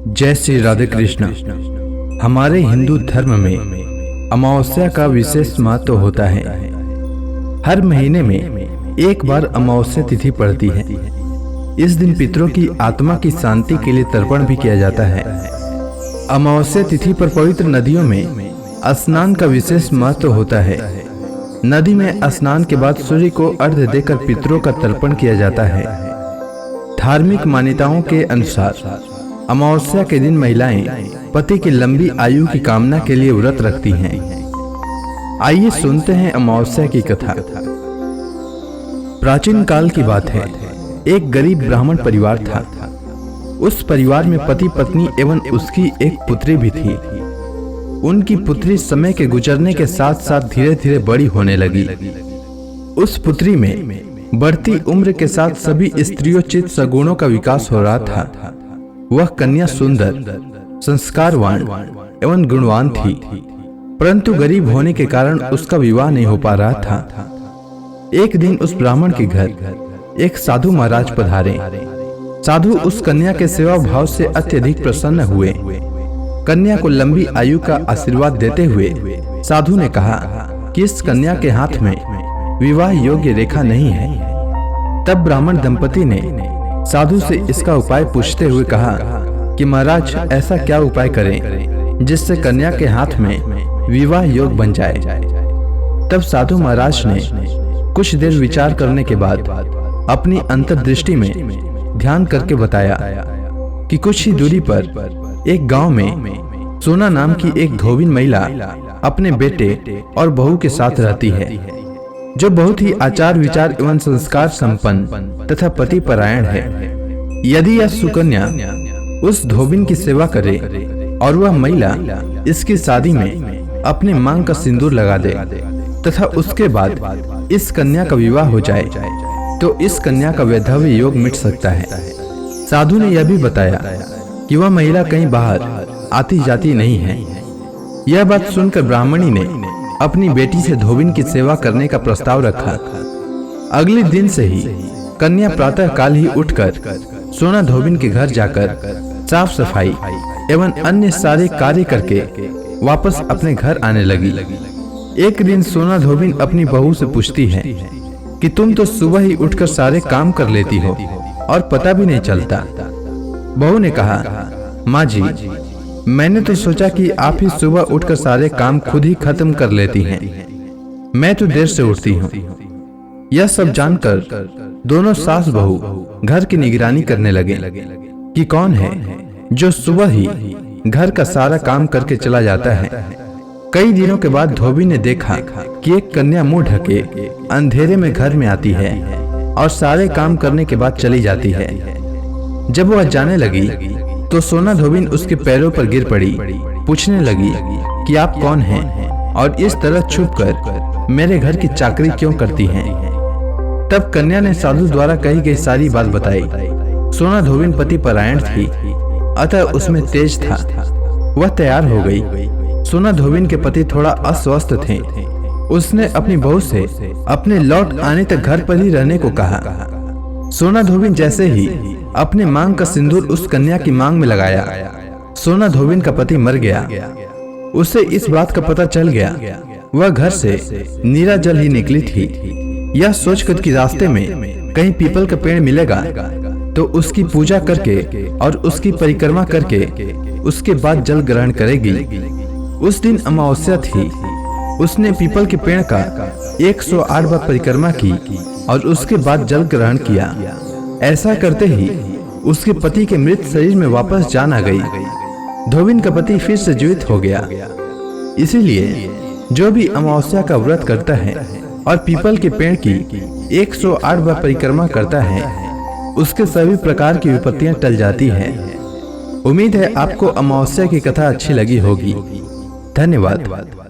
जय श्री राधे कृष्ण। हमारे हिंदू धर्म में अमावस्या का विशेष महत्व होता है। हर महीने में एक बार अमावस्या तिथि पड़ती है। इस दिन पितरों की आत्मा की शांति के लिए तर्पण भी किया जाता है। अमावस्या तिथि पर पवित्र नदियों में स्नान का विशेष महत्व होता है। नदी में स्नान के बाद सूर्य को अर्घ्य देकर पितरों का तर्पण किया जाता है। धार्मिक मान्यताओं के अनुसार अमावस्या के दिन महिलाएं पति की लंबी आयु की कामना के लिए व्रत रखती हैं। आइए सुनते हैं अमावस्या की कथा। प्राचीन काल की बात है। एक गरीब ब्राह्मण परिवार था। उस परिवार में पति पत्नी एवं उसकी एक पुत्री भी थी। उनकी पुत्री समय के गुजरने के साथ साथ धीरे धीरे बड़ी होने लगी। उस पुत्री में बढ़ती उम्र के साथ सभी स्त्रियोचित सगुणों का विकास हो रहा था। वह कन्या सुंदर, संस्कारवान एवं गुणवान थी, परंतु गरीब होने के कारण उसका विवाह नहीं हो पा रहा था। एक दिन उस ब्राह्मण के घर एक साधु महाराज पधारे। साधु उस कन्या के सेवा भाव से अत्यधिक प्रसन्न हुए। कन्या को लंबी आयु का आशीर्वाद देते हुए साधु ने कहा कि इस कन्या के हाथ में विवाह योग्य रेखा नहीं है। तब ब्राह्मण दंपति ने साधु से इसका उपाय पूछते हुए कहा कि महाराज, ऐसा क्या उपाय करें जिससे कन्या के हाथ में विवाह योग बन जाए। तब साधु महाराज ने कुछ देर विचार करने के बाद अपनी अंतर्दृष्टि में ध्यान करके बताया कि कुछ ही दूरी पर एक गांव में सोना नाम की एक धोबिन महिला अपने बेटे और बहू के साथ रहती है, जो बहुत ही आचार विचार एवं संस्कार संपन्न तथा पति परायण है। यदि यह सुकन्या उस धोबिन की सेवा करे और वह महिला इसकी शादी में अपने मांग का सिंदूर लगा दे तथा उसके बाद इस कन्या का विवाह हो जाए तो इस कन्या का वैधव्य योग मिट सकता है। साधु ने यह भी बताया कि वह महिला कहीं बाहर आती जाती नहीं है। यह बात सुनकर ब्राह्मणी ने अपनी बेटी से धोबिन की सेवा करने का प्रस्ताव रखा। अगले दिन से ही कन्या प्रातः काल ही उठकर सोना धोबिन के घर जाकर साफ सफाई एवं अन्य सारे कार्य करके वापस अपने घर आने लगी। एक दिन सोना धोबिन अपनी बहू से पूछती है कि तुम तो सुबह ही उठकर सारे काम कर लेती हो और पता भी नहीं चलता। बहू ने कहा, माँ जी, मैंने तो सोचा कि आप ही सुबह उठकर सारे काम खुद ही खत्म कर लेती हैं। मैं तो देर से उठती हूँ। यह सब जानकर दोनों सास बहू घर की निगरानी करने लगे कि कौन है जो सुबह ही घर का सारा काम करके चला जाता है। कई दिनों के बाद धोबी ने देखा कि एक कन्या मुंह ढके अंधेरे में घर में आती है और सारे काम करने के बाद चली जाती है। जब वह जाने लगी तो सोना धोबिन उसके पैरों पर गिर पड़ी। पूछने लगी कि आप कौन हैं और इस तरह छुपकर मेरे घर की चाकरी क्यों करती हैं। तब कन्या ने साधु द्वारा कही गई सारी बात बताई। सोना धोबिन पति परायण थी, अतः उसमें तेज था। वह तैयार हो गई। सोना धोबिन के पति थोड़ा अस्वस्थ थे। उसने अपनी बहू से अपने लौट आने तक घर पर ही रहने को कहा। सोना धोबिन जैसे ही अपने मांग का सिंदूर उस कन्या की मांग में लगाया, सोना धोबिन का पति मर गया। उसे इस बात का पता चल गया। वह घर से नीरा जल ही निकली थी। यह सोचकर कि रास्ते में कहीं पीपल का पेड़ मिलेगा तो उसकी पूजा करके और उसकी परिक्रमा करके उसके बाद जल ग्रहण करेगी। उस दिन अमावस्या थी। उसने पीपल के पेड़ का 108 बार परिक्रमा की और उसके बाद जल ग्रहण किया। ऐसा करते ही उसके पति के मृत शरीर में वापस जान आ गई। धोबिन का पति फिर से जीवित हो गया। इसीलिए जो भी अमावस्या का व्रत करता है और पीपल के पेड़ की 108 बार परिक्रमा करता है, उसके सभी प्रकार की विपत्तियां टल जाती हैं। उम्मीद है आपको अमावस्या की कथा अच्छी लगी होगी। धन्यवाद।